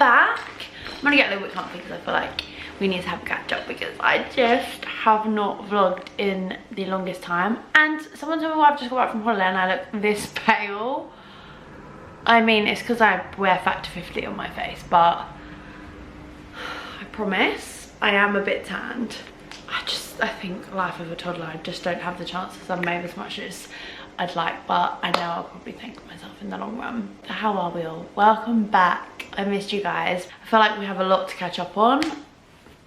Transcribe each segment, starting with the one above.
back. I'm gonna get a little bit comfy because I feel like we need to have a catch up because I just have not vlogged in the longest time. And someone told me, well, I've just got back from holiday and I look this pale. I mean, it's because I wear factor 50 on my face, but I promise I am a bit tanned. I think life of a toddler, I just don't have the chances I've made as much as I'd like, but I know I'll probably thank myself in the long run. So how are we all? Welcome back. I missed you guys. I feel like we have a lot to catch up on.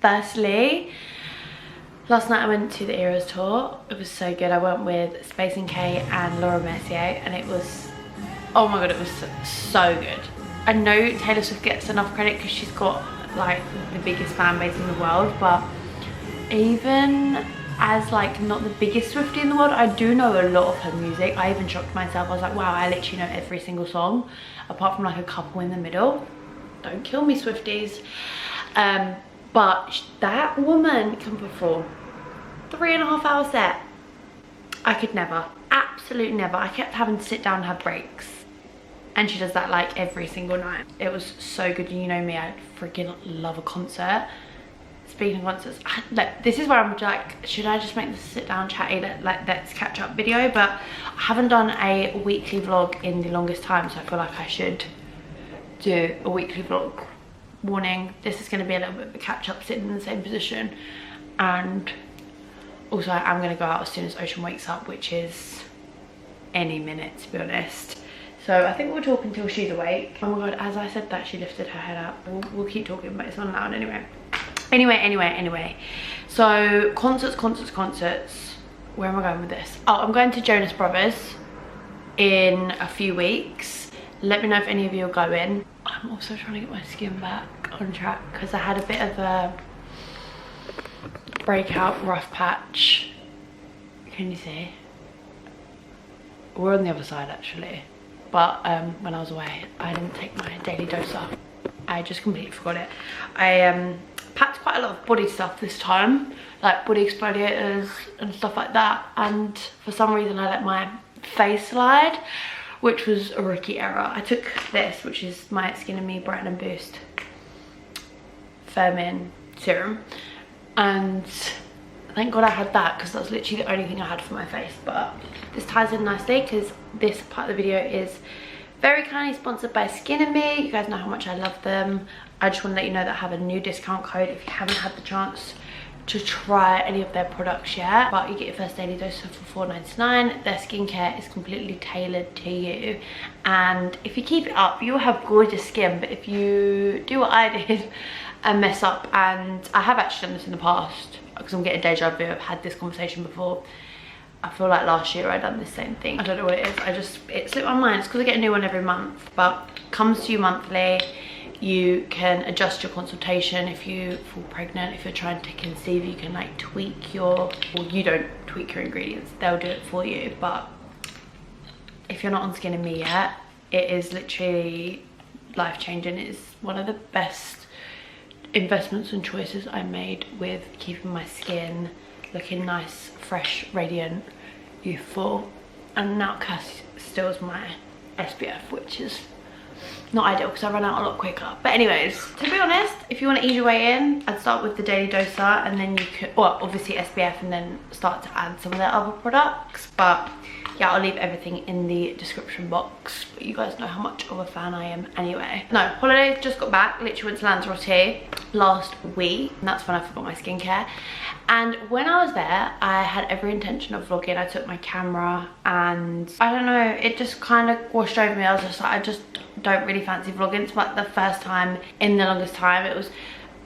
Firstly, last night I went to the Eras tour. It was so good. I went with Space and Kate and Laura Mercier, and it was, oh my god, it was so good. I know Taylor Swift gets enough credit because she's got like the biggest fan base in the world, but even as like not the biggest Swiftie in the world, I do know a lot of her music. I even shocked myself. I was like, wow, I literally know every single song apart from like a couple in the middle. Don't kill me, Swifties. But that woman can perform 3.5 hour set. I could never, absolutely never. I kept having to sit down and have breaks, and she does that like every single night. It was so good. You know me, I freaking love a concert. Speaking of concerts, like, this is where I'm like, should I just make this sit down chatty, let's catch up video? But I haven't done a weekly vlog in the longest time, so I feel like I should do a weekly vlog. Warning, this is going to be a little bit of a catch up, sitting in the same position, and also I'm going to go out as soon as Ocean wakes up, which is any minute, to be honest. So I think we'll talk until she's awake. Oh my god, as I said that, she lifted her head up. We'll keep talking, but it's not loud anyway. Anyway, so concerts. Where am I going with this? Oh, I'm going to Jonas Brothers in a few weeks. Let me know if any of you are going. I'm also trying to get my skin back on track because I had a bit of a breakout rough patch. Can you see? We're on the other side actually, but when I was away I didn't take my daily doser. I just completely forgot it. I packed quite a lot of body stuff this time, like body exfoliators and stuff like that, and for some reason I let my face slide, which was a rookie error. I took this, which is my Skin and Me Brighten and Boost Firming Serum, and thank god I had that because that's literally the only thing I had for my face. But this ties in nicely because this part of the video is very kindly sponsored by Skin and Me. You guys know how much I love them. I just want to let you know that I have a new discount code if you haven't had the chance to try any of their products yet. But you get your first daily dose for $4.99. Their skincare is completely tailored to you, and if you keep it up you'll have gorgeous skin. But if you do what I did and mess up, and I have actually done this in the past because I'm getting deja vu, I've had this conversation before. I feel like last year I done the same thing. I don't know what it is. It slipped my mind. It's because I get a new one every month, but comes to you monthly. You can adjust your consultation if you fall pregnant. If you're trying to conceive, you can like tweak your, well, you don't tweak your ingredients, they'll do it for you. But if you're not on Skin and Me yet, it is literally life-changing. It's one of the best investments and choices I made with keeping my skin looking nice, fresh, radiant, youthful. And now Cosy still is my SPF, which is not ideal because I run out a lot quicker. But anyways, to be honest, if you want to ease your way in, I'd start with the daily doser, and then you could, well, obviously SPF, and then start to add some of their other products. But yeah, I'll leave everything in the description box, but you guys know how much of a fan I am anyway. No, holidays, just got back, literally went to Lanzarote last week, and that's when I forgot my skincare. And when I was there, I had every intention of vlogging. I took my camera, and I don't know, it just kind of washed over me. I was just like, I just don't really fancy vlogging. It's like the first time in the longest time. It was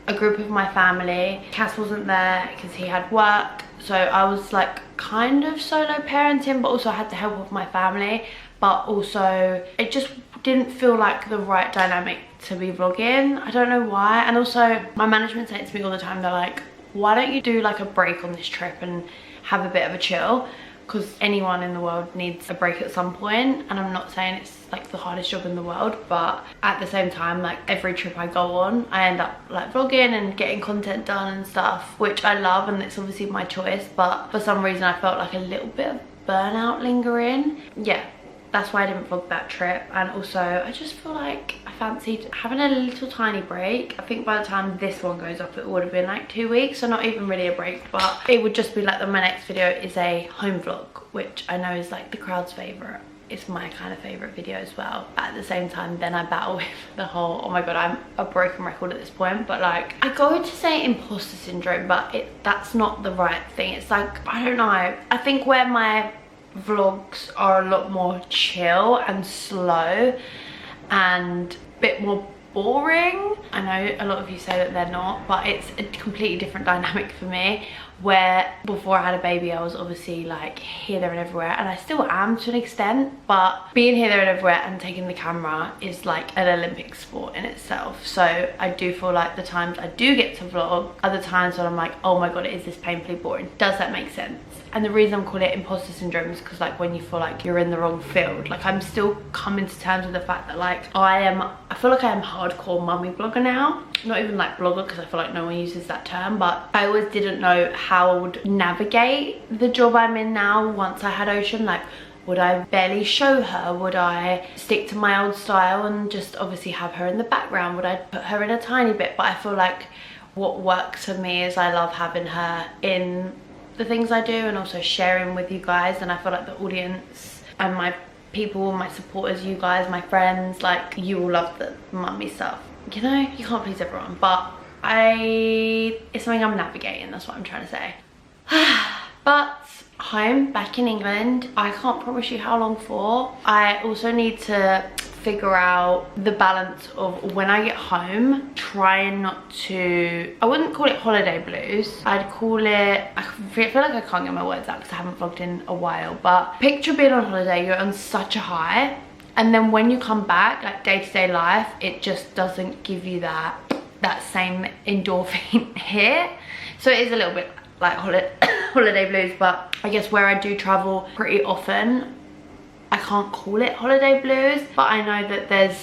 a group of my family. Cass wasn't there because he had work, so I was like kind of solo parenting, but also I had to help with my family. But also it just didn't feel like the right dynamic to be vlogging. I don't know why. And also my management say to me all the time, they're like, why don't you do like a break on this trip and have a bit of a chill? Because anyone in the world needs a break at some point, and I'm not saying it's like the hardest job in the world, but at the same time, like every trip I go on, I end up like vlogging and getting content done and stuff, which I love, and it's obviously my choice. But for some reason I felt like a little bit of burnout lingering. Yeah, that's why I didn't vlog that trip. And also I just feel like I fancied having a little tiny break. I think by the time this one goes up it would have been like 2 weeks, so not even really a break, but it would just be like that my next video is a home vlog, which I know is like the crowd's favourite. It's my kind of favourite video as well, but at the same time then I battle with the whole, oh my god, I'm a broken record at this point, but like I go to say imposter syndrome, but that's not the right thing. It's like, I don't know, I think where my vlogs are a lot more chill and slow and a bit more boring. I know a lot of you say that they're not, but it's a completely different dynamic for me, where before I had a baby I was obviously like here, there and everywhere, and I still am to an extent, but being here, there and everywhere and taking the camera is like an Olympic sport in itself. So I do feel like the times I do get to vlog are the times when I'm like, oh my god, is this painfully boring? Does that make sense? And the reason I'm calling it imposter syndrome is because like when you feel like you're in the wrong field, like I'm still coming to terms with the fact that like I feel like I am hardcore mummy blogger now. Not even like blogger, because I feel like no one uses that term, but I always didn't know how I would navigate the job I'm in now once I had Ocean. Like, would I barely show her? Would I stick to my old style and just obviously have her in the background? Would I put her in a tiny bit? But I feel like what works for me is I love having her in the things I do and also sharing with you guys, and I feel like the audience and my people, my supporters, you guys, my friends, like you all love the mummy stuff. You know, you can't please everyone, but it's something I'm navigating, that's what I'm trying to say. But home, back in England, I can't promise you how long for. I also need to figure out the balance of when I get home, trying not to, I wouldn't call it holiday blues, I'd call it, I feel like I can't get my words out because I haven't vlogged in a while, but picture being on holiday, you're on such a high, and then when you come back, like day-to-day life, it just doesn't give you that same endorphin hit. So it is a little bit like holiday blues, but I guess where I do travel pretty often, I can't call it holiday blues, but I know that there's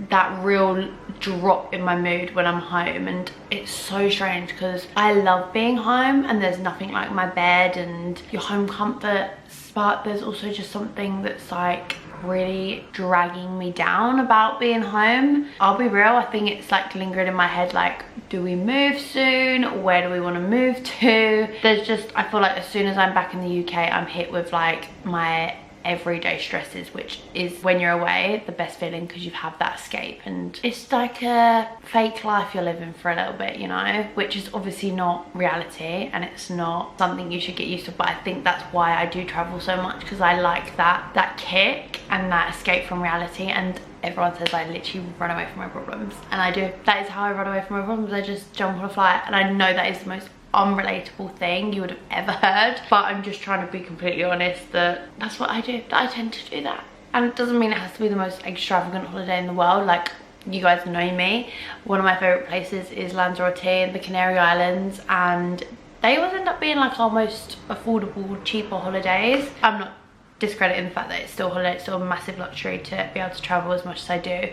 that real drop in my mood when I'm home, and it's so strange because I love being home and there's nothing like my bed and your home comforts, but there's also just something that's like really dragging me down about being home. I'll be real, I think it's like lingering in my head, like, do we move soon? Where do we want to move to? There's just, I feel like as soon as I'm back in the UK, I'm hit with like my everyday stresses, which is when you're away the best feeling because you have that escape, and it's like a fake life you're living for a little bit, you know, which is obviously not reality and it's not something you should get used to. But I think that's why I do travel so much, because I like that kick and that escape from reality. And everyone says I literally run away from my problems, and I do. That is how I run away from my problems. I just jump on a flight, and I know that is the most unrelatable thing you would have ever heard, but I'm just trying to be completely honest that that's what I do, that I tend to do that. And it doesn't mean it has to be the most extravagant holiday in the world. Like, you guys know me, one of my favorite places is Lanzarote in the Canary Islands, and they always end up being like our most affordable, cheaper holidays. I'm not discrediting the fact that it's still a holiday, it's still a massive luxury to be able to travel as much as I do.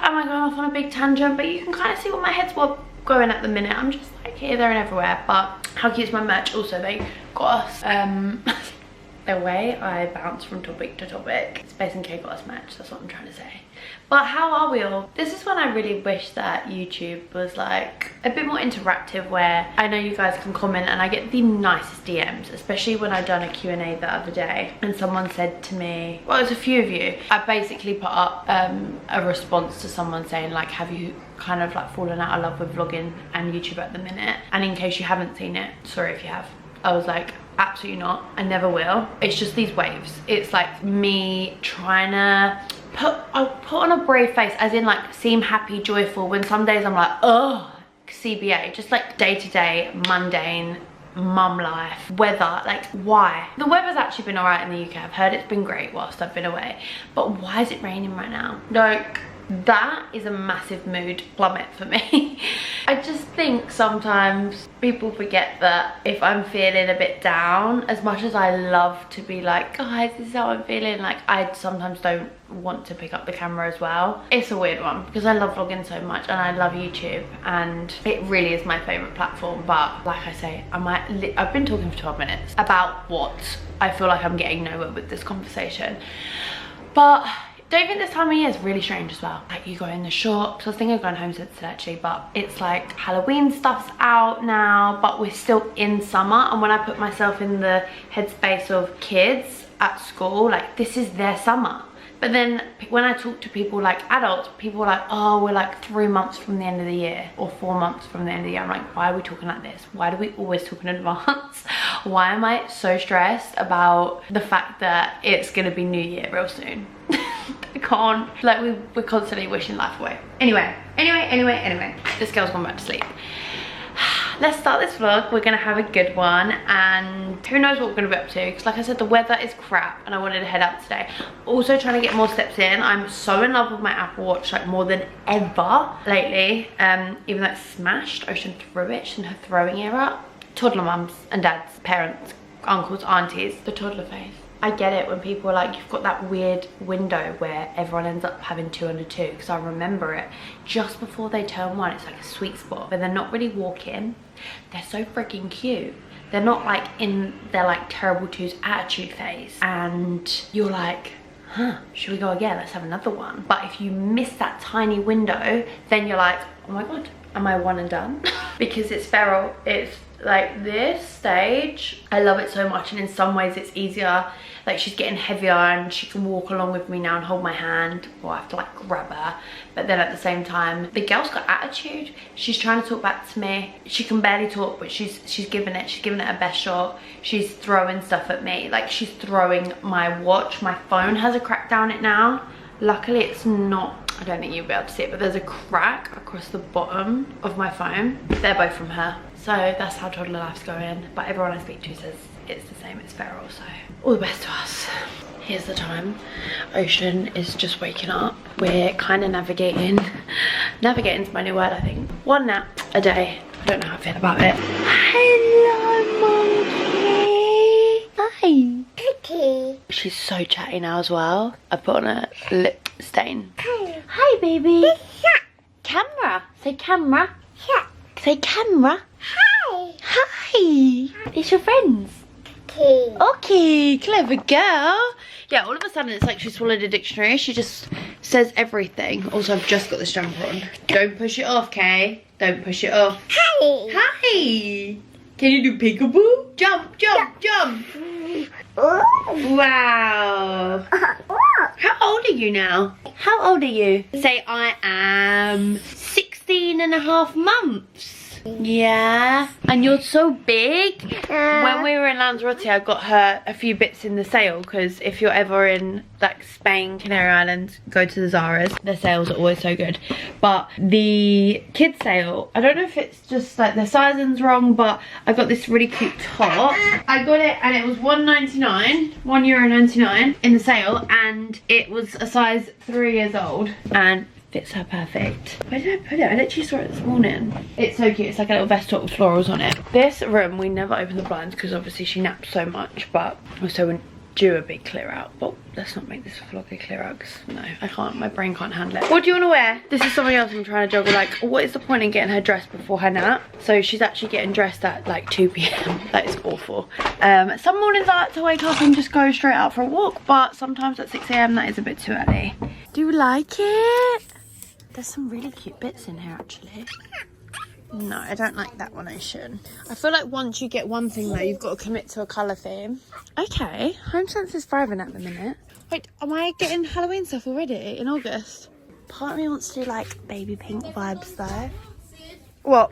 Am I going off on a big tangent? But you can kind of see what my head's going at the minute. I'm just like here, there and everywhere. But how cute is my merch? Also, they got us the way I bounce from topic to topic. Space and K got us merch, that's what I'm trying to say. But how are we all? This is when I really wish that YouTube was like a bit more interactive, where I know you guys can comment and I get the nicest DMs, especially when I done a Q&A the other day and someone said to me, well, it's a few of you, I basically put up a response to someone saying like, have you kind of like fallen out of love with vlogging and YouTube at the minute? And in case you haven't seen it, sorry if you have. I was like, absolutely not, I never will. It's just these waves. It's like me trying to I'll put on a brave face, as in like seem happy, joyful, when some days I'm like, oh, CBA, just like day-to-day, mundane, mum life, weather, like why? The weather's actually been alright in the UK. I've heard it's been great whilst I've been away, but why is it raining right now? Like, that is a massive mood plummet for me. I just think sometimes people forget that if I'm feeling a bit down, as much as I love to be like, guys, this is how I'm feeling, like I sometimes don't want to pick up the camera as well. It's a weird one because I love vlogging so much and I love YouTube and it really is my favorite platform. But like I say, I've been talking for 12 minutes about what I feel like I'm getting nowhere with this conversation. But don't you think this time of year is really strange as well? Like, you go in the shops. I was thinking of going home since today actually, but it's like Halloween stuff's out now, but we're still in summer. And when I put myself in the headspace of kids at school, like, this is their summer. But then when I talk to people like adults, people are like, oh, we're like 3 months from the end of the year or 4 months from the end of the year. I'm like, why are we talking like this? Why do we always talk in advance? Why am I so stressed about the fact that it's gonna be New Year real soon? I can't, like, we're constantly wishing life away. Anyway, this girl's gone back to sleep. Let's start this vlog. We're gonna have a good one, and who knows what we're gonna be up to, because like I said, the weather is crap and I wanted to head out today. Also trying to get more steps in. I'm so in love with my Apple Watch, like more than ever lately. Even though it's smashed, Ocean threw it. She's in her throwing era. Toddler mums and dads, parents, uncles, aunties, the toddler phase. I get it when people are like, you've got that weird window where everyone ends up having 2 under 2, because I remember it just before they turn 1. It's like a sweet spot, but they're not really walking. They're so freaking cute. They're not like in their like terrible twos attitude phase, and you're like, huh, should we go again? Let's have another one. But if you miss that tiny window, then you're like, oh my god, am I one and done? Because it's feral. It's like this stage, I love it so much, and in some ways it's easier. Like, she's getting heavier and she can walk along with me now and hold my hand, or I have to like grab her. But then at the same time, the girl's got attitude. She's trying to talk back to me. She can barely talk, but she's giving it her best shot. She's throwing stuff at me. Like, she's throwing my watch. My phone has a crack down it now. Luckily it's not, I don't think you'll be able to see it, but there's a crack across the bottom of my phone. They're both from her. So that's how toddler life's going. But everyone I speak to says it's the same, it's feral, so all the best to us. Here's the time. Ocean is just waking up. We're kind of navigating. Navigating's my new word, I think. 1 nap a day. I don't know how I feel about it. Hello, monkey. Hi. Cookie. She's so chatty now as well. I put on a lip stain. Hi. Hi, baby. Camera. Say camera. Yeah. Say camera. Hi. Hi. It's your friends. Okay. Okay, clever girl. Yeah, all of a sudden it's like she swallowed a dictionary. She just says everything. Also, I've just got this jumper on. Don't push it off, Kay. Don't push it off. Hi. Hi. Can you do peekaboo? Jump, jump, jump. Wow. How old are you now? How old are you? Say, I am 16.5 months. Yeah, and you're so big. When we were in Lanzarote, I got her a few bits in the sale, because if you're ever in like Spain, Canary Islands, go to the Zara's. The sales are always so good. But the kids sale, I don't know if it's just like the sizing's wrong, but I got this really cute top. I got it and it was €1.99, €1.99 in the sale, and it was a size 3 years old and fits her perfect. Where did I put it? I literally saw it this morning. It's so cute. It's like a little vest top with florals on it. This room, we never open the blinds because obviously she naps so much, but also we do a big clear out. But let's not make this vlog a clear out, because no, I can't. My brain can't handle it. What do you want to wear? This is something else I'm trying to juggle. Like, what is the point in getting her dressed before her nap? So she's actually getting dressed at like 2 p.m. That is awful. Some mornings I like to wake up and just go straight out for a walk, but sometimes at 6 a.m. that is a bit too early. Do you like it? There's some really cute bits in here actually. No, I don't like that one, Ocean. I feel like once you get one thing though, you've got to commit to a colour theme. Okay, HomeSense is thriving at the minute. Wait, am I getting Halloween stuff already in August? Part of me wants to do like baby pink vibes though. What?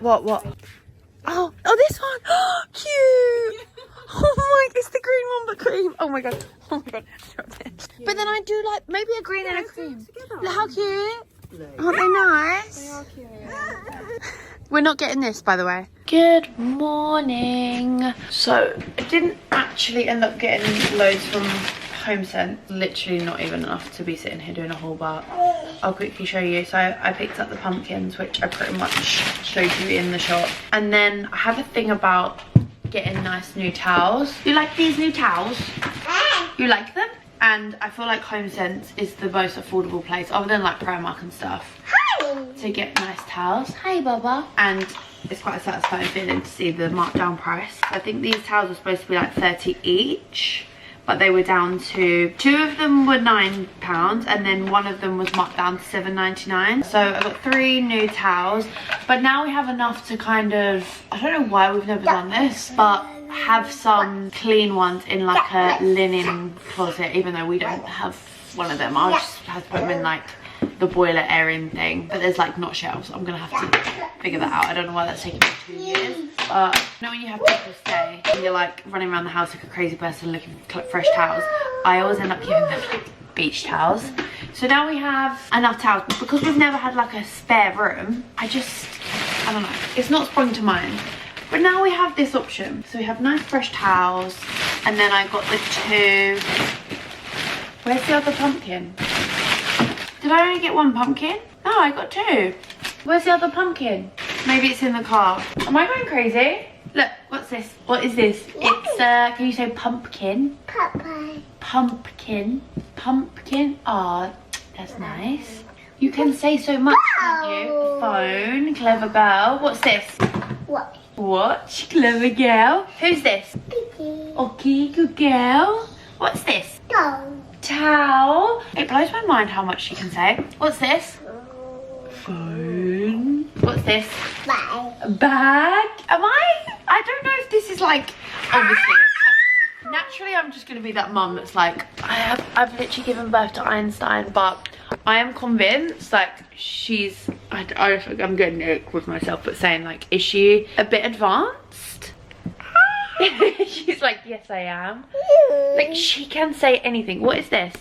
Oh, this one. Oh, cute. Oh my, it's the green one but cream. Oh my god. But then I do like maybe a green and a cream. Look how cute. Aren't they nice? They are cute. We're not getting this, by the way. Good morning. So I didn't actually end up getting loads from HomeSense. Literally not even enough to be sitting here doing a haul, but I'll quickly show you. So I picked up the pumpkins, which I pretty much showed you in the shop. And then I have a thing about getting nice new towels. You like these new towels? You like them? And I feel like HomeSense is the most affordable place, other than like Primark and stuff, to get nice towels. Hi, Baba. And it's quite a satisfying feeling to see the markdown price. I think these towels are supposed to be like 30 each, but they were down to, 2 of them were £9 and then one of them was marked down to £7.99. So I got 3 new towels, but now we have enough to kind of, I don't know why we've never done this, but have some clean ones in like a linen closet, even though we don't have one of them. I'll just have to put them in like the boiler airing thing, but there's like not shelves. I'm gonna have to figure that out. I don't know why that's taking me 2 years, but you know when you have people stay and you're like running around the house like a crazy person looking for fresh towels, I always end up giving them like beach towels. So now we have enough towels, but because we've never had like a spare room, I don't know, it's not sprung to mind. But now we have this option. So we have nice fresh towels, and then I got the 2. Where's the other pumpkin? Did I only get 1 pumpkin? No, I got 2. Where's the other pumpkin? Maybe it's in the car. Am I going crazy? Look, what's this? What is this? It's, can you say pumpkin? Pumpkin. Pumpkin. Oh, that's nice. You can say so much, can't you? Phone. Clever girl. What's this? What? Watch. Clever girl. Who's this? Okay, good girl. What's this? Towel. It blows my mind how much she can say. What's this? Phone. What's this? Bag. I don't know if this is like, obviously, naturally I'm just going to be that mum that's like, I've literally given birth to Einstein, but I am convinced like she's, I'm getting ick with myself, but saying like, is she a bit advanced? She's like, yes I am. Like she can say anything. What is this?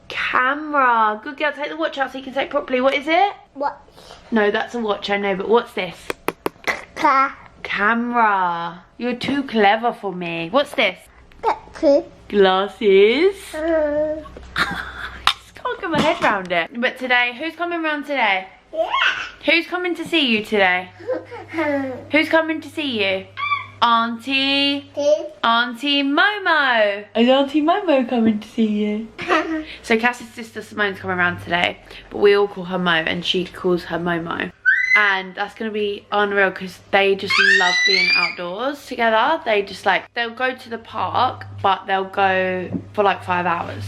Camera. Good girl, take the watch out so you can say it properly. What is it? Watch. No, that's a watch, I know, but what's this? Camera. You're too clever for me. What's this? Glasses. I just can't get my head around it. But today, who's coming round today? Yeah. Who's coming to see you today? Who's coming to see you? Auntie Momo. Is Auntie Momo coming to see you? So Cass's sister Simone's coming around today, but we all call her Mo and she calls her Momo. And that's gonna be unreal because they just love being outdoors together. They just like, they'll go to the park, but they'll go for like 5 hours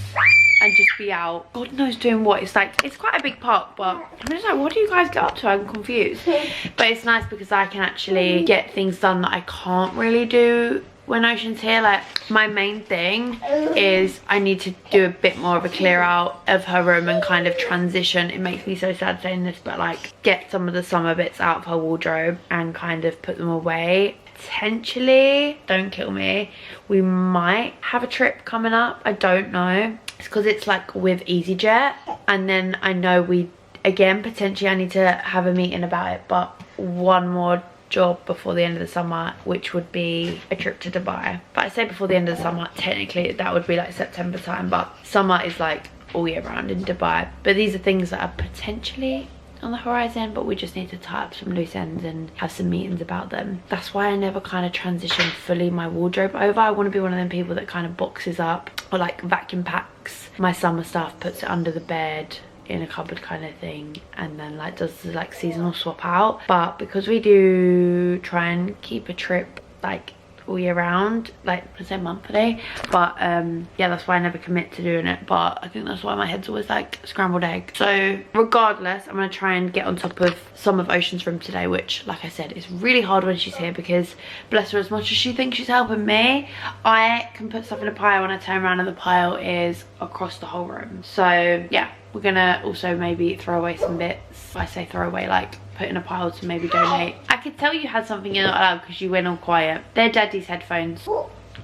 and just be out, God knows doing what. It's like, it's quite a big park, but I'm just like, what do you guys get up to? I'm confused. But it's nice because I can actually get things done that I can't really do when Ocean's here. Like my main thing is I need to do a bit more of a clear out of her room and kind of transition. It makes me so sad saying this, but like get some of the summer bits out of her wardrobe and kind of put them away. Potentially, don't kill me, we might have a trip coming up. I don't know. It's because it's like with EasyJet, and then I know we, again, potentially I need to have a meeting about it, but one more job before the end of the summer, which would be a trip to Dubai. But I say before the end of the summer, technically that would be like September time, but summer is like all year round in Dubai. But these are things that are potentially on the horizon, but we just need to tie up some loose ends and have some meetings about them. That's why I never kind of transition fully my wardrobe over. I want to be one of them people that kind of boxes up or like vacuum packs my summer stuff, puts it under the bed in a cupboard kind of thing, and then like does the like seasonal swap out. But because we do try and keep a trip like all year round, like I say monthly, but yeah, that's why I never commit to doing it. But I think that's why my head's always like scrambled egg. So regardless, I'm gonna try and get on top of some of Ocean's room today, which like I said is really hard when she's here because bless her, as much as she thinks she's helping me, I can put stuff in a pile and I turn around and the pile is across the whole room. So yeah, we're gonna also maybe throw away some bits. I say throw away, like put in a pile to maybe donate. I could tell you had something you're not allowed because you went all quiet. They're Daddy's headphones.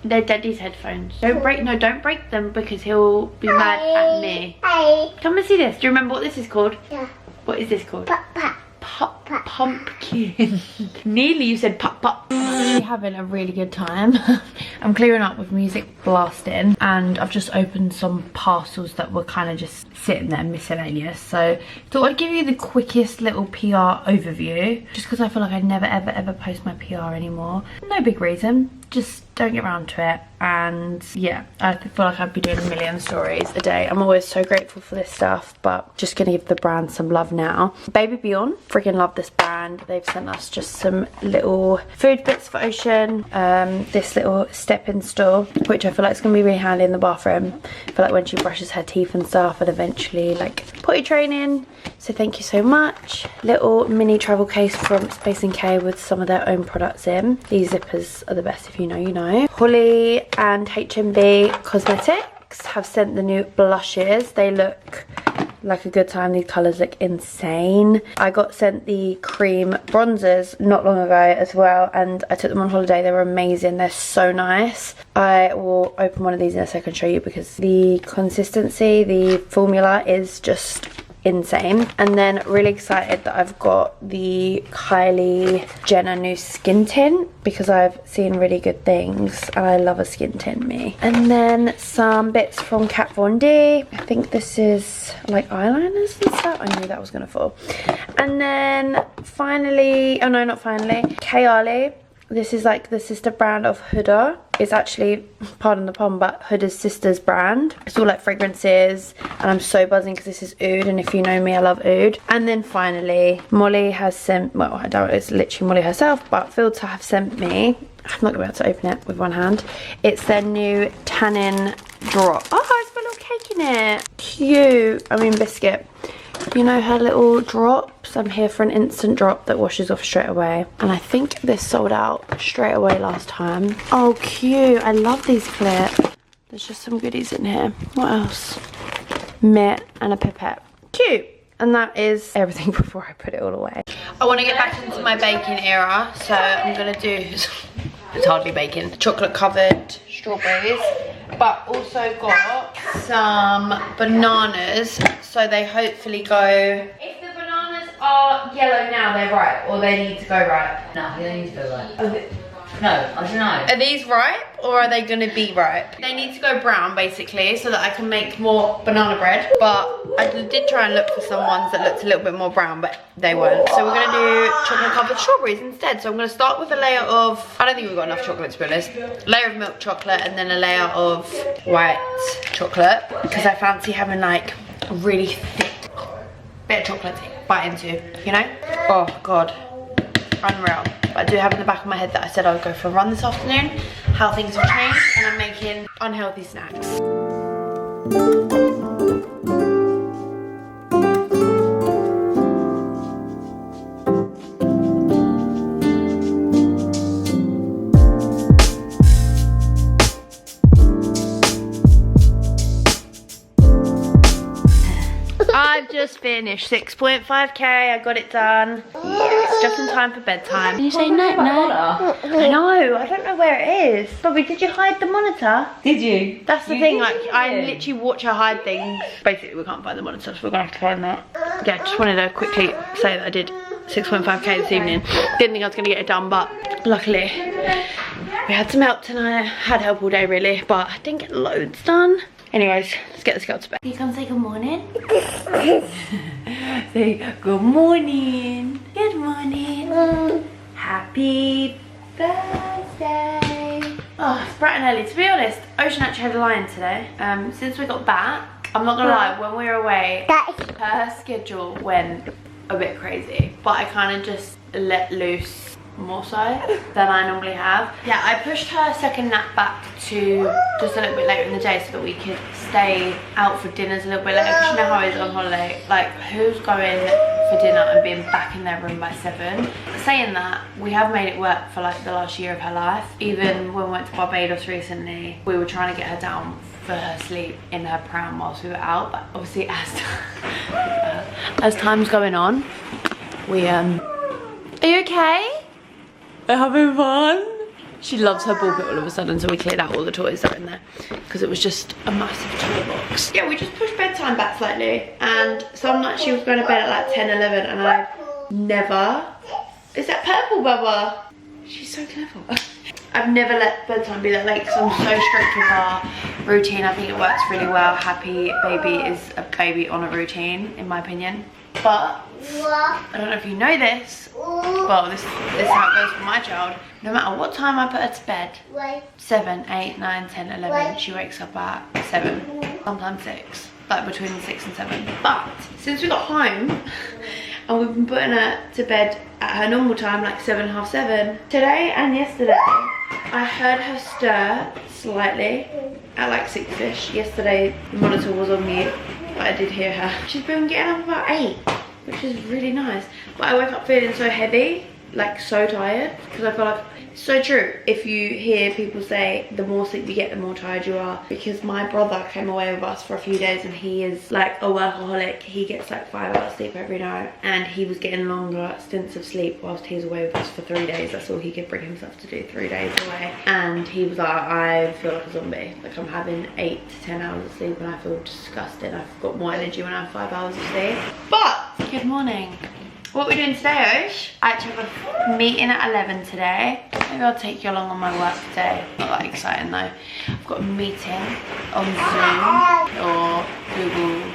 They're Daddy's headphones. Don't break, no, don't break them because he'll be mad at me. Come and see this. Do you remember what this is called? Yeah. What is this called? Pumpkin. Nearly you said pop. I'm really having a really good time. I'm clearing up with music blasting, and I've just opened some parcels that were kind of just sitting there miscellaneous. So thought I'd give you the quickest little PR overview, just because I feel like I never ever post my PR anymore. No big reason. just don't get around to it. And yeah, I feel like I'd be doing a million stories a day. I'm always so grateful for this stuff, but just gonna give the brand some love now. Baby Beyond, freaking love this brand. They've sent us just some little food bits for Ocean. This little step-in stool, which I feel like is gonna be really handy in the bathroom. I feel like when she brushes her teeth and stuff, and eventually like potty training. So thank you so much. Little mini travel case from Space NK with some of their own products in. These zippers are the best, if you know, you know. Holly and HMB Cosmetics have sent the new blushes. They look like a good time. These colours look insane. I got sent the cream bronzers not long ago as well, and I took them on holiday. They were amazing. They're so nice. I will open one of these in a second and show you, because the consistency, the formula is just insane. And then really excited that I've got the Kylie Jenner new skin tint, because I've seen really good things and I love a skin tint, me. And then some bits from Kat Von D. I think this is like eyeliners and stuff. I knew that was gonna fall. And then finally, oh no, not finally, Kayali. This is like the sister brand of Huda. It's actually, pardon the pun, but Huda's sister's brand. It's all like fragrances, and I'm so buzzing because this is oud, and if you know me, I love oud. And then finally, Molly has sent, well, I don't, it's literally Molly herself, but Filter have sent me, I'm not going to be able to open it with one hand. It's their new tannin drop. Oh, it's got a little cake in it. Cute. I mean biscuit. You know her little drops? I'm here for an instant drop that washes off straight away. And I think this sold out straight away last time. Oh, cute. I love these clips. There's just some goodies in here. What else? Mitt and a pipette. Cute. And that is everything before I put it all away. I want to get back into my baking era, so I'm going to do, it's hardly baking, chocolate covered strawberries, but also got some bananas, so they hopefully go, if the bananas are yellow now, they're ripe, or they need to go ripe? No, they need to go ripe. Oh, No, I don't know. are these ripe, or are they going to be ripe? They need to go brown, basically, so that I can make more banana bread. But I did try and look for some ones that looked a little bit more brown, but they weren't. So we're going to do chocolate covered strawberries instead. So I'm going to start with a layer of, I don't think we've got enough chocolate to be honest. A layer of milk chocolate, and then a layer of white chocolate, because I fancy having like a really thick bit of chocolate to bite into, you know? Oh God, unreal. But I do have in the back of my head that I said I would go for a run this afternoon, how things have changed, and I'm making unhealthy snacks. I've just finished 6.5k, I got it done. Yes, just in time for bedtime. Can you say no, no? I know, I don't know where it is. Bobby, did you hide the monitor? Did you? That's the thing, like, I literally watch her hide things. Basically, we can't find the monitor, so we're gonna have to find that. Yeah, just wanted to quickly say that I did 6.5k this evening. Didn't think I was gonna get it done, but luckily, we had some help tonight. Had help all day, really, but I didn't get loads done. Anyways, let's get this girl to bed. You come say good morning. Say good morning. Good morning. Happy birthday. Oh, it's bright and early. To be honest, Ocean actually had a lie-in today. Since we got back, I'm not gonna lie, when we were away, her schedule went a bit crazy. But I kind of just let loose more so than I normally have. Yeah, I pushed her second nap back to just a little bit later in the day so that we could stay out for dinners a little bit later, because you know how it is on holiday. Like, who's going for dinner and being back in their room by 7? Saying that, we have made it work for like the last year of her life. Even when we went to Barbados recently, we were trying to get her down for her sleep in her pram whilst we were out, but obviously as time's going on, we are you okay? We're having fun. She loves her ball pit all of a sudden, so we cleared out all the toys that are in there because it was just a massive toolbox. Yeah, we just pushed bedtime back slightly, and some nights she was going to bed at like 10, 11, and I never. Is that purple, Bubba? She's so clever. I've never let bedtime be that late because I'm so strict with our routine. I think it works really well. Happy baby is a baby on a routine, in my opinion. But I don't know if you know this. Well, this is how it goes for my child. No matter what time I put her to bed, 7, 8, 9, 10, 11, she wakes up at 7, sometimes 6. Like between 6 and 7. But since we got home and we've been putting her to bed at her normal time, like 7, half 7, today and yesterday I heard her stir slightly at like 6ish. Yesterday the monitor was on mute, but I did hear her. She's been getting up about 8, which is really nice. But I woke up feeling so heavy, like so tired, because I feel like it's so true. If you hear people say the more sleep you get, the more tired you are, because my brother came away with us for a few days and he is like a workaholic. He gets like 5 hours sleep every night, and he was getting longer stints of sleep whilst he was away with us for 3 days. That's all he could bring himself to do, 3 days away. And he was like, I feel like a zombie, like I'm having 8 to 10 hours of sleep and I feel disgusted. I've got more energy when I have 5 hours of sleep. But good morning. What we're doing today, Osh? I actually have a meeting at 11 today. Maybe I'll take you along on my work day. Not that exciting though. I've got a meeting on Zoom or Google.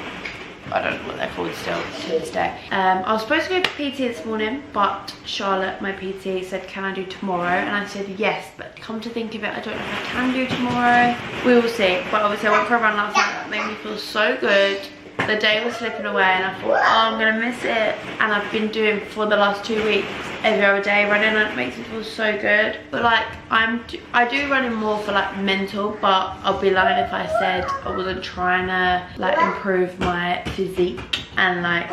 I don't know what they're called still to this day. I was supposed to go to PT this morning, but Charlotte, my PT, said, can I do tomorrow? And I said yes, but come to think of it, I don't know if I can do tomorrow. We will see. But obviously I went for a run last night. That made me feel so good. The day was slipping away and I thought, oh, I'm gonna miss it. And I've been doing for the last 2 weeks every other day running, and it makes me feel so good. But like I do running more for like mental, but I'll be lying if I said I wasn't trying to like improve my physique and like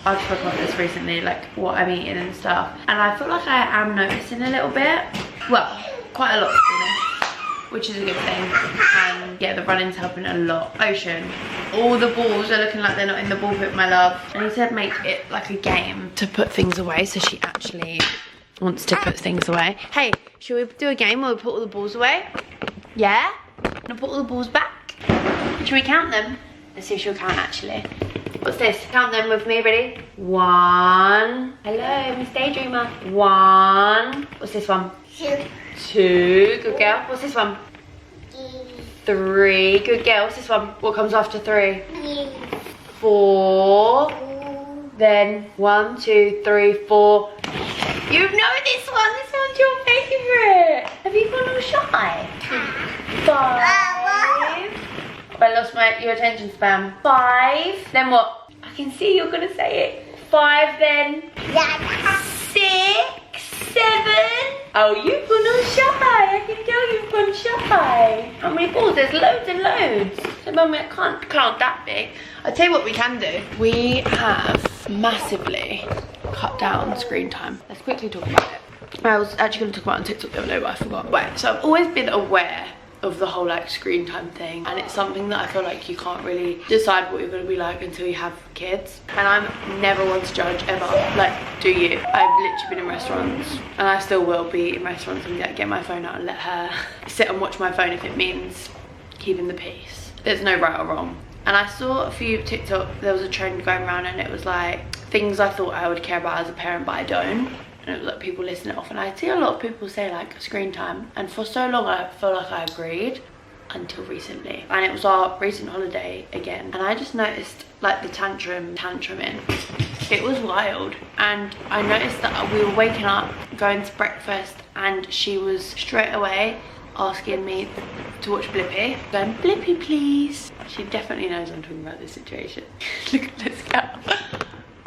I've spoken about this recently, like what I'm eating and stuff. And I feel like I am noticing a little bit. Well, quite a lot to be honest, which is a good thing. And yeah, the running's helping a lot. Ocean, all the balls are looking like they're not in the ball pit, my love. And he said make it like a game to put things away, so she actually wants to put things away. Hey, should we do a game where we put all the balls away? Yeah? Gonna put all the balls back? Should we count them? Let's see if she'll count actually. What's this? Count them with me, ready? 1. Hello, Miss Daydreamer. 1. What's this one? 2. Good girl. What's this one? 3. Good girl. What's this one? What comes after 3? 4. Then 1, 2, 3, 4. You know this one. This one's your favourite. Have you gone all shy? 5. I lost your attention span. 5. Then what? I can see you're gonna say it. 5 then. 6, 7. Oh, you've gone all shy. I can tell you've gone shy. How many balls? There's loads and loads. So mummy, I can't count that big. I'll tell you what we can do. We have massively cut down screen time. Let's quickly talk about it. I was actually going to talk about it on TikTok the other day, but I forgot. Right, so I've always been aware of the whole like screen time thing, and it's something that I feel like you can't really decide what you're going to be like until you have kids. And I'm never one to judge ever, like, do you? I've literally been in restaurants, and I still will be in restaurants and like, get my phone out and let her sit and watch my phone if it means keeping the peace. There's no right or wrong. And I saw a few TikTok, there was a trend going around, and it was like things I thought I would care about as a parent but I don't. And it was like people listing it off, and I see a lot of people say like screen time, and for so long I feel like I agreed until recently. And it was our recent holiday again, and I just noticed like the tantruming. It was wild. And I noticed that we were waking up, going to breakfast, and she was straight away asking me to watch Blippi, going, Blippi please. She definitely knows I'm talking about this situation. Look at this girl.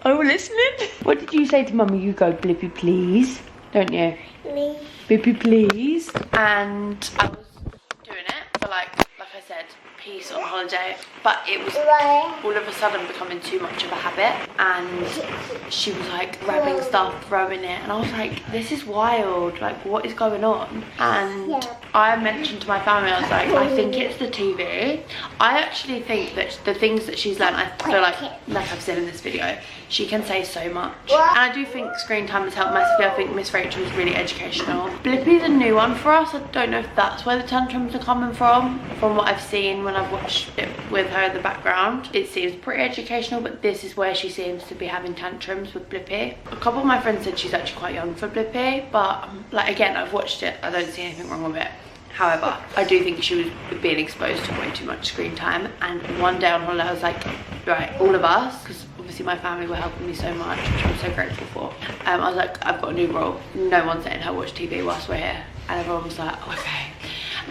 Oh, listening? What did you say to mummy? You go, Blippi please, don't you? Me. Blippi please. And I was doing it for like I said, peace on holiday, but it was all of a sudden becoming too much of a habit, and she was like grabbing stuff, throwing it, and I was like, this is wild, like what is going on? And I mentioned to my family, I was like, I think it's the TV. I actually think that the things that she's learned, I feel like I've said in this video, she can say so much. And I do think screen time has helped massively. I think Miss Rachel is really educational. Blippi's a new one for us. I don't know if that's where the tantrums are coming from what I've seen when when I've watched it with her in the background, it seems pretty educational, but this is where she seems to be having tantrums with Blippi. A couple of my friends said she's actually quite young for Blippi, but like again, I've watched it, I don't see anything wrong with it. However, I do think she was being exposed to way too much screen time, and one day on holiday I was like, right, all of us, because obviously my family were helping me so much, which I'm so grateful for. I was like, I've got a new rule, no one's letting her watch TV whilst we're here. And everyone was like, oh, okay.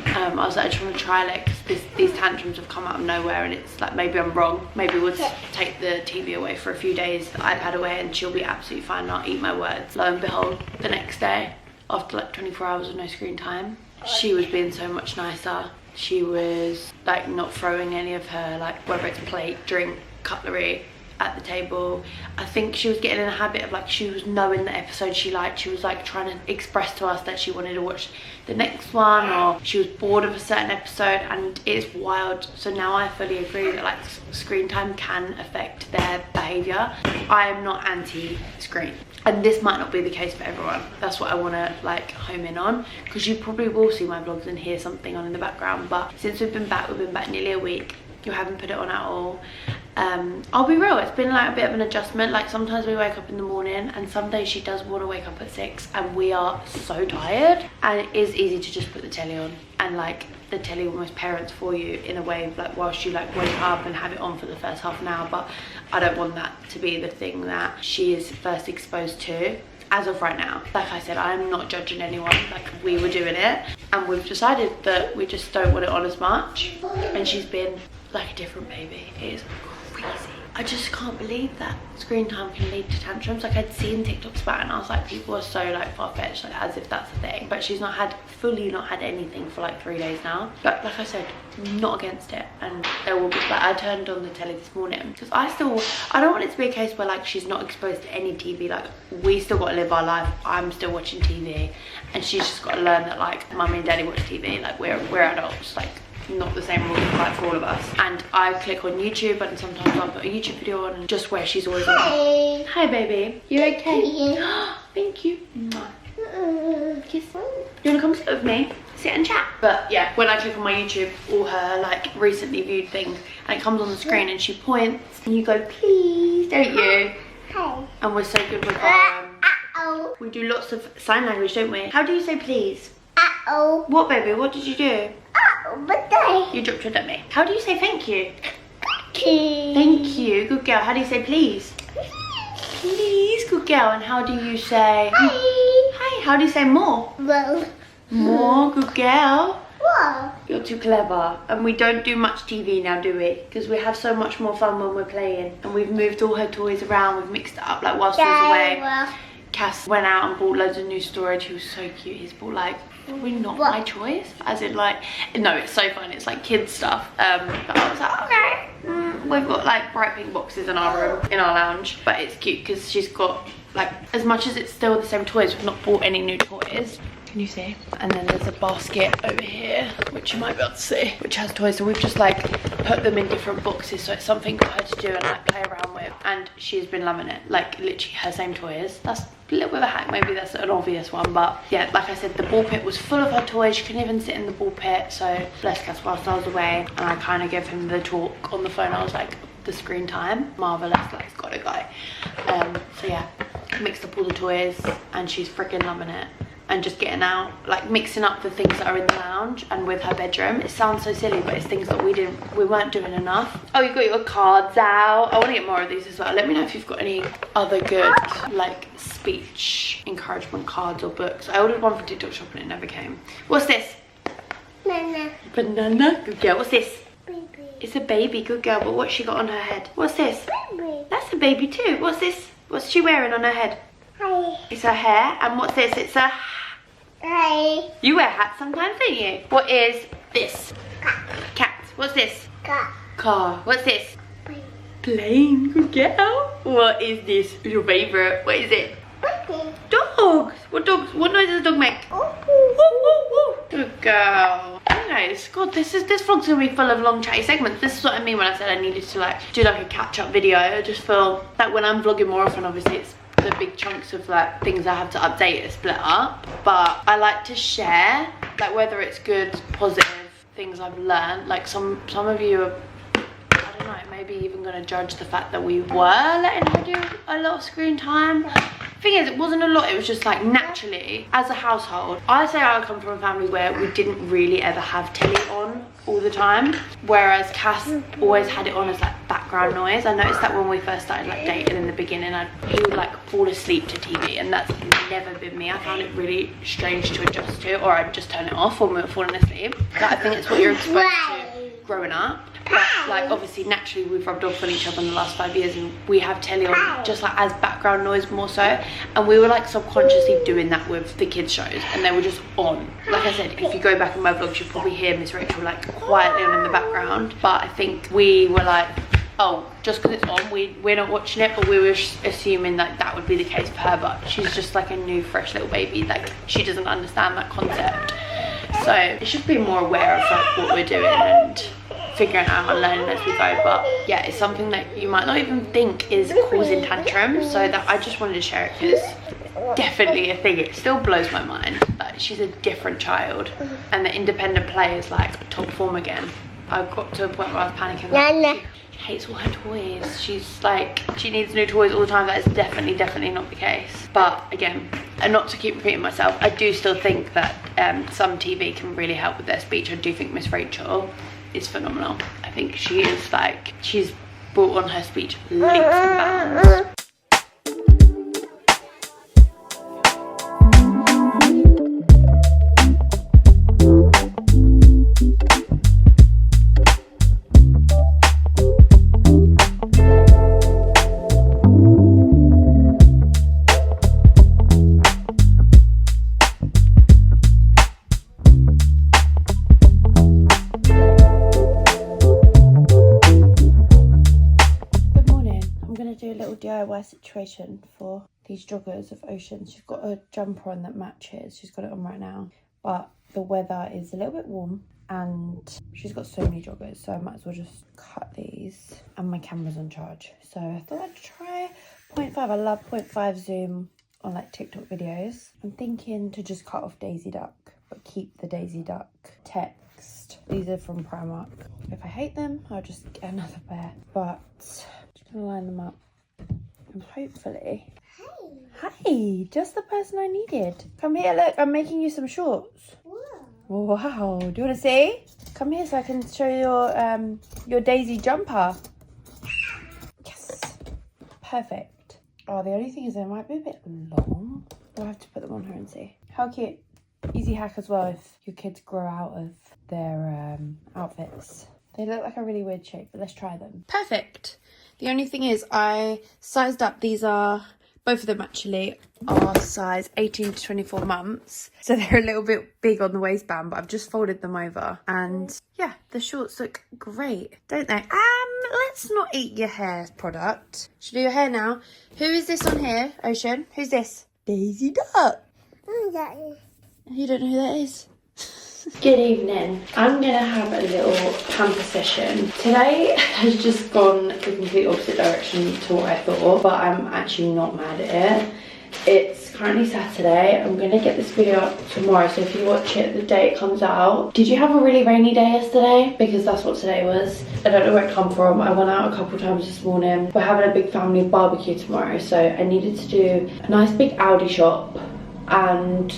I was like, I just want to try it, because these tantrums have come out of nowhere, and it's like, maybe I'm wrong. Maybe we'll take the TV away for a few days, the iPad away, and she'll be absolutely fine, I'll eat my words. Lo and behold, the next day, after like 24 hours of no screen time, she was being so much nicer. She was like not throwing any of her, like whether it's plate, drink, cutlery at the table. I think she was getting in a habit of like, she was knowing the episode she liked. She was like trying to express to us that she wanted to watch the next one, or she was bored of a certain episode, and it's wild. So now I fully agree that like screen time can affect their behavior. I am not anti-screen, and this might not be the case for everyone. That's what I want to like home in on, because you probably will see my vlogs and hear something on in the background, but since we've been back nearly a week, you haven't put it on at all. I'll be real, it's been like a bit of an adjustment. Like sometimes we wake up in the morning, and some days she does want to wake up at 6, and we are so tired, and it is easy to just put the telly on, and like the telly almost parents for you in a way, like whilst you like wake up and have it on for the first half an hour. But I don't want that to be the thing that she is first exposed to. As of right now, like I said, I'm not judging anyone, like we were doing it, and we've decided that we just don't want it on as much, and she's been like a different baby. It is crazy. I just can't believe that screen time can lead to tantrums. Like I'd seen TikToks about it, and I was like, people are so like far-fetched, like as if that's a thing. But she's fully not had anything for like 3 days now. But like I said, not against it, and there will be, like I turned on the telly this morning because I don't want it to be a case where like she's not exposed to any TV. Like we still got to live our life. I'm still watching TV, and she's just got to learn that like mummy and daddy watch TV. Like we're adults. Like not the same rules apply for all of us. And I click on YouTube, and sometimes I'll put a YouTube video on just where she's always on. Hi baby, you okay? Thank you. Kiss. You wanna come sit with me? Sit and chat. But yeah, when I click on my YouTube, all her like recently viewed things, and it comes on the screen, and she points, and you go please, don't you? Hi. And we're so good with our we do lots of sign language, don't we? How do you say please? What baby? What did you do? You dropped your dummy. How do you say thank you? Thank you. Good girl. How do you say please? Please. Good girl. And how do you say hi? Hi. How do you say more? More. Good girl. You're too clever. And we don't do much TV now, do we? Because we have so much more fun when we're playing. And we've moved all her toys around. We've mixed it up like whilst she was away. Cass went out and bought loads of new storage. He was so cute. He's bought like, probably not my choice, as in like, no, it's so fun, it's like kids stuff. But I was like, okay. We've got like bright pink boxes in our room, in our lounge, but it's cute because she's got like, as much as it's still the same toys, we've not bought any new toys. Can you see? And then there's a basket over here, which you might be able to see, which has toys. So we've just like put them in different boxes, so it's something for her to do and like play around with. And she's been loving it, like literally her same toys. That's a little bit of a hack, maybe that's an obvious one, but yeah, like I said, the ball pit was full of her toys. She couldn't even sit in the ball pit, so bless Cass whilst I was away, and I kind of gave him the talk on the phone. I was like, the screen time, marvelous, like it's gotta go. So yeah, mixed up all the toys, and she's freaking loving it. And just getting out, like mixing up the things that are in the lounge and with her bedroom. It sounds so silly, but it's things that we weren't doing enough. Oh, you got your cards out. I want to get more of these as well. Let me know if you've got any other good like speech encouragement cards or books. I ordered one for TikTok shop and it never came. What's this? Banana. Banana. Good girl. What's this? Baby. It's a baby. Good girl. But what's she got on her head? What's this? Baby. That's a baby too. What's this? What's she wearing on her head? Hi. It's her hair. And what's this? It's a... Hi. You wear hats sometimes, don't you? What is this? Cat. What's this? Car. Car. What's this? Plane. Good girl. What is this? Your favourite. What is it? Dogs. What dogs? What noise does a dog make? Good girl. Anyways, God, this vlog's gonna be full of long chatty segments. This is what I mean when I said I needed to like do like a catch-up video. I just feel like when I'm vlogging more often, obviously it's the big chunks of like things I have to update are split up, but I like to share, like whether it's good, positive things I've learned. Like some of you are, I don't know, maybe even going to judge the fact that we were letting her do a lot of screen time. Thing is, it wasn't a lot, it was just like naturally as a household. I say I come from a family where we didn't really ever have telly on all the time, whereas Cass always had it on as like background noise. I noticed that when we first started like dating in the beginning, he would like fall asleep to TV, and that's never been me. I found it really strange to adjust to, or I'd just turn it off when we were falling asleep. Like, I think it's what you're exposed to growing up. But like obviously naturally we've rubbed off on each other in the last 5 years, and we have telly on just like as background noise more so, and we were like subconsciously doing that with the kids shows, and they were just on. Like I said, if you go back in my vlogs you'll probably hear Miss Rachel like quietly on in the background, but I think we were like, oh, just because it's on we're not watching it, but we were assuming that that would be the case for her. But she's just like a new fresh little baby, like she doesn't understand that concept, so it's just being more aware of like what we're doing and figuring out and learning as we go. But yeah, it's something that you might not even think is causing tantrums, so that I just wanted to share it because it's definitely a thing. It still blows my mind that she's a different child, and the independent play is like top form again. I got to a point where I was panicking, like, she hates all her toys. She's like, she needs new toys all the time. That is definitely not the case. But again, and not to keep repeating myself, I do still think that some TV can really help with their speech. I do think Miss Rachel is phenomenal. I think she is like, she's brought on her speech leaps and bounds. DIY situation for these joggers of Ocean. She's got a jumper on that matches. She's got it on right now, but the weather is a little bit warm and she's got so many joggers, so I might as well just cut these, and my camera's on charge, so I thought I'd try 0.5. I love 0.5 zoom on like TikTok videos. I'm thinking to just cut off Daisy Duck but keep the Daisy Duck text. These are from Primark. If I hate them I'll just get another pair, but I'm just gonna line them up. And hopefully, hi, just the person I needed. Come here, look, I'm making you some shorts. Wow, do you want to see? Come here so I can show your Daisy jumper. Yes, perfect. Oh, the only thing is they might be a bit long. I'll have to put them on her and see. How cute. Easy hack as well if your kids grow out of their outfits. They look like a really weird shape, but let's try them. Perfect. The only thing is I sized up, these are, both of them actually are size 18 to 24 months. So they're a little bit big on the waistband, but I've just folded them over. And yeah, the shorts look great, don't they? Let's not eat your hair product. Should I do your hair now? Who is this on here, Ocean? Who's this? Daisy Duck. Who that is? You don't know who that is? Good evening. I'm gonna have a little pamper session. Today has just gone the complete opposite direction to what I thought, but I'm actually not mad at it. It's currently Saturday. I'm gonna get this video up tomorrow, so if you watch it the day it comes out. Did you have a really rainy day yesterday? Because that's what today was. I don't know where it come from. I went out a couple times this morning. We're having a big family barbecue tomorrow, so I needed to do a nice big Aldi shop, and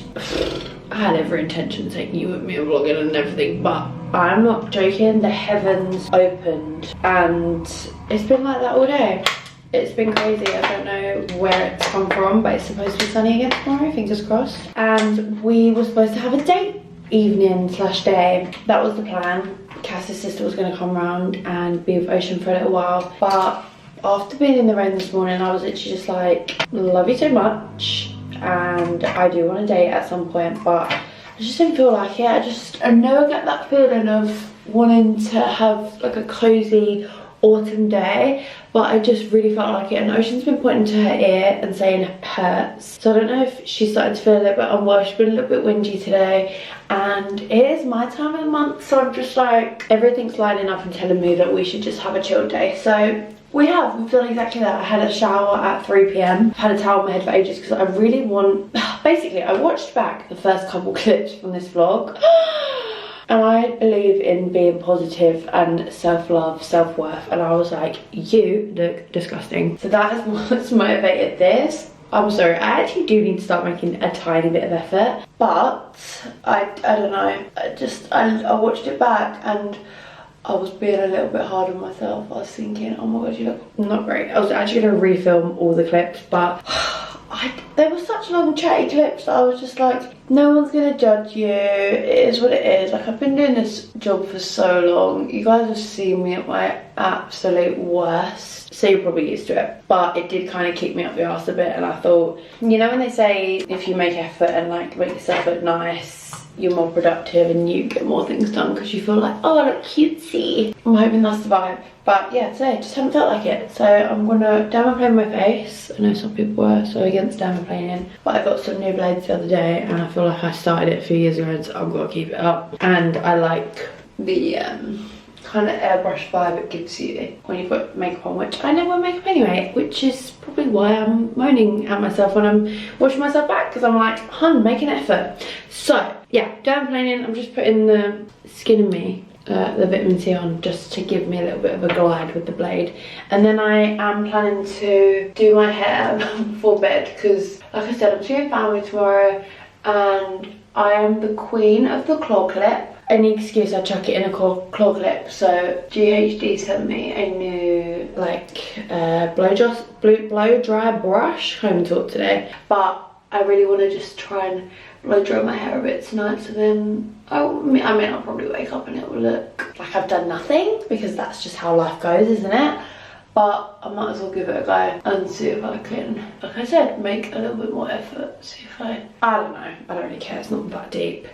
I had every intention of taking you with me and vlogging and everything, but I'm not joking, the heavens opened and it's been like that all day. It's been crazy. I don't know where it's come from, but it's supposed to be sunny again tomorrow, fingers crossed. And we were supposed to have a date evening slash day. That was the plan. Cass's sister was going to come round and be with Ocean for a little while, but after being in the rain this morning I was literally just like, love you so much, and I do want a date at some point, but I just didn't feel like it. I never get that feeling of wanting to have like a cozy autumn day, but I just really felt like it. And Ocean's been pointing to her ear and saying it hurts, so I don't know if she's starting to feel a little bit unwell. She's been a little bit whingy today, and it is my time of the month, so I'm just like, everything's lining up and telling me that we should just have a chill day. So we've done exactly that. I had a shower at 3 PM. I've had a towel on my head for ages because I really want, basically I watched back the first couple clips from this vlog And I believe in being positive and self-love, self-worth, and I was like, you look disgusting. So that is what's motivated this. I'm sorry, I actually do need to start making a tiny bit of effort, but I don't know, I watched it back and I was being a little bit hard on myself. I was thinking, oh my god, you look not great. I was actually going to refilm all the clips, but they were such long chatty clips that I was just like, no one's going to judge you. It is what it is. Like, I've been doing this job for so long. You guys have seen me at my absolute worst, so you're probably used to it. But it did kind of kick me up the arse a bit, and I thought, you know when they say if you make effort and like make yourself look nice, you're more productive and you get more things done because you feel like, oh, I look cutesy. I'm hoping that's the vibe. But yeah, today I just haven't felt like it. So I'm gonna dermaplane my face. I know some people were so against dermaplaning, but I got some new blades the other day and I feel like I started it a few years ago and so I've got to keep it up. And I like the kind of airbrush vibe it gives you when you put makeup on, which I never wear makeup anyway, which is probably why I'm moaning at myself when I'm washing myself back, because I'm like, hun, make an effort. So yeah, dermaplaning, I'm just putting the Skin in Me, the vitamin C on, just to give me a little bit of a glide with the blade. And then I am planning to do my hair before bed because, like I said, I'm seeing family tomorrow and I am the queen of the claw clip. Any excuse I chuck it in a claw clip. So GHD sent me a new like blow dry brush. Can't even talk today, but I really want to just try and blow dry my hair a bit tonight, so then I mean I'll probably wake up and it will look like I've done nothing, because that's just how life goes, isn't it? But I might as well give it a go and see if I can, like I said, make a little bit more effort. See if I don't know, I don't really care, it's not that deep.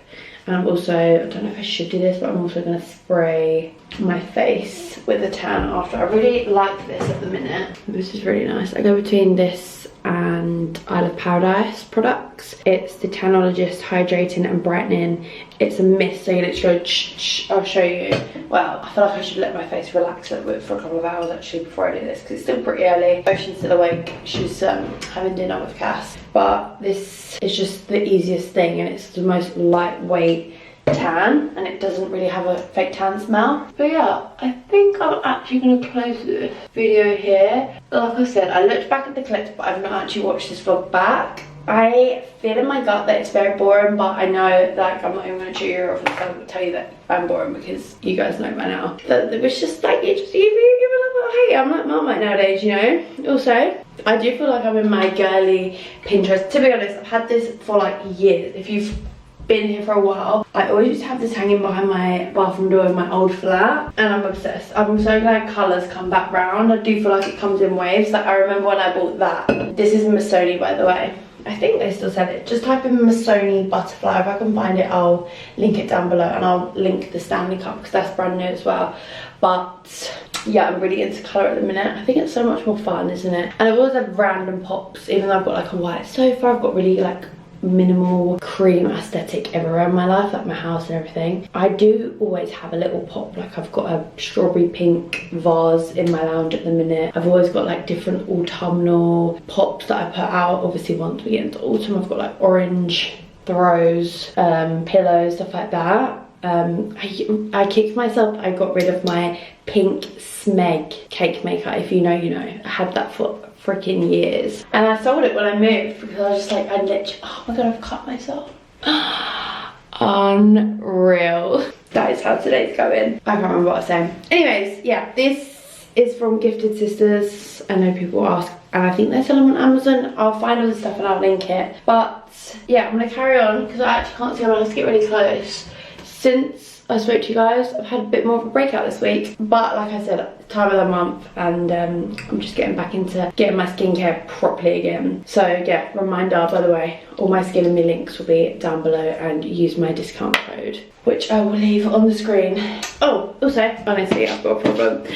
And I'm also, I don't know if I should do this, but I'm also going to spray my face with a tan after. I really like this at the minute. This is really nice. I go between this and Isle of Paradise products. It's the Tanologist Hydrating and Brightening. It's a mist, so you literally go shh. I'll show you. Well, I feel like I should let my face relax a little bit for a couple of hours actually before I do this, because it's still pretty early. Ocean's still awake. She's having dinner with Cass. But this is just the easiest thing, and it's the most lightweight tan, and it doesn't really have a fake tan smell. But yeah, I think I'm actually going to close this video here. Like I said, I looked back at the clips, but I've not actually watched this vlog back. I feel in my gut that it's very boring, but I know, like, I'm not even going to chew you off and tell you that I'm boring, because you guys know by now that it was just like, you give a little bit of hate. I'm like Marmite nowadays, you know. Also, I do feel like I'm in my girly Pinterest. To be honest, I've had this for like years. If you've been here for a while, I always used to have this hanging behind my bathroom door in my old flat, and I'm obsessed. I'm so glad colours come back round. I do feel like it comes in waves. Like, I remember when I bought that. This is Missoni, by the way. I think they still sell it. Just type in Missoni butterfly. If I can find it, I'll link it down below, and I'll link the Stanley cup because that's brand new as well. But yeah, I'm really into colour at the minute. I think it's so much more fun, isn't it? And I've always had random pops, even though I've got like a white sofa. I've got really like minimal cream aesthetic everywhere in my life, like my house and everything. I do always have a little pop. Like, I've got a strawberry pink vase in my lounge at the minute. I've always got like different autumnal pops that I put out. Obviously, once we get into autumn, I've got like orange throws, pillows, stuff like that. I kicked myself. I got rid of my pink Smeg cake maker. If you know, you know. I had that for freaking years, and I sold it when I moved because I was just like, I literally, oh my god, I've cut myself. Unreal. That is how today's going. I can't remember what I was saying. Anyways, yeah, this is from Gifted Sisters. I know people ask, and I think they sell them on Amazon. I'll find all the stuff and I'll link it. But yeah, I'm gonna carry on because I actually can't see. I'm gonna have to get really close. Since I spoke to you guys, I've had a bit more of a breakout this week, but like I said, time of the month, and I'm just getting back into getting my skincare properly again. So yeah, reminder, by the way, all my Skin in Me links will be down below, and use my discount code, which I will leave on the screen. Oh, also, honestly, I've got a problem.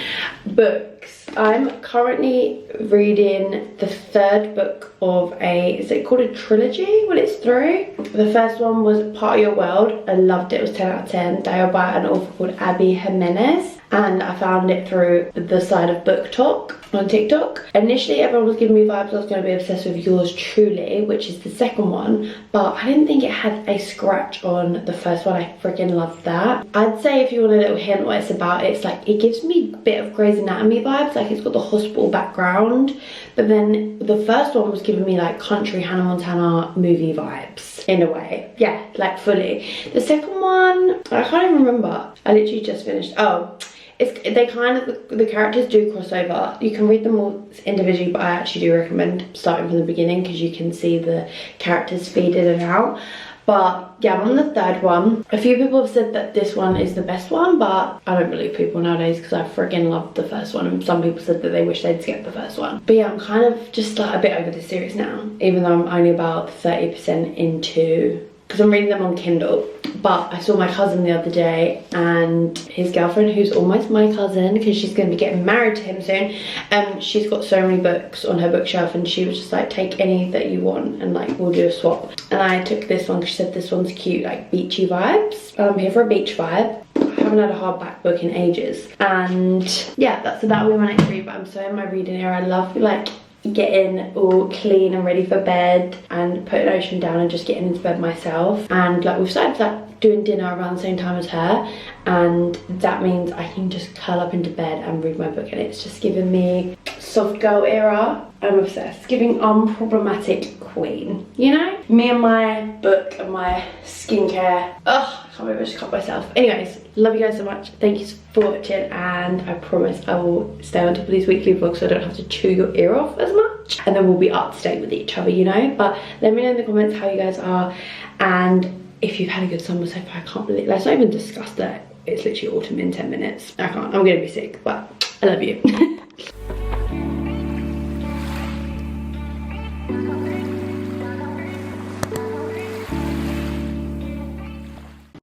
Books. I'm currently reading the third book of is it called a trilogy? Well, it's through. The first one was Part of Your World. I loved it. It was 10 out of 10. They are by an author called Abby Jimenez. and I found it through the side of Book Talk on TikTok. Initially everyone was giving me vibes I was going to be obsessed with Yours Truly, which is the second one, but I didn't think it had a scratch on the first one. I freaking loved that. I'd say if you want a little hint what it's about, it's like, it gives me a bit of Grey's Anatomy vibes, like it's got the hospital background, but then the first one was giving me like country Hannah Montana movie vibes in a way. Yeah, like fully. The second one, I can't even remember. I literally just finished. Oh, they kind of, the characters do cross over. You can read them all individually, but I actually do recommend starting from the beginning because you can see the characters feed in and out. But yeah, I'm on the third one. A few people have said that this one is the best one, but I don't believe people nowadays because I freaking loved the first one, and some people said that they wish they'd skipped the first one. But yeah, I'm kind of just like a bit over this series now, even though I'm only about 30% into, because I'm reading them on Kindle. But I saw my cousin the other day and his girlfriend, who's almost my cousin because she's going to be getting married to him soon, she's got so many books on her bookshelf, and she was just like, take any that you want and like we'll do a swap. And I took this one because she said this one's cute, like beachy vibes. I'm here for a beach vibe. I haven't had a hardback book in ages, and yeah, that'll be my next read. But I'm so in my reading era. I love like getting all clean and ready for bed and putting Ocean down and just getting into bed myself. And like we've started like doing dinner around the same time as her, and that means I can just curl up into bed and read my book, and it's just giving me soft girl era. I'm obsessed. Giving unproblematic queen, you know? Me and my book and my skincare. Ugh, I can't believe I just cut myself. Anyways, love you guys so much. Thank you for watching, and I promise I will stay on top of these weekly vlogs so I don't have to chew your ear off as much. And then we'll be up to date with each other, you know? But let me know in the comments how you guys are, and if you've had a good summer so far. I can't believe, let's not even discuss that. It's literally autumn in 10 minutes. I can't, I'm gonna be sick, but I love you.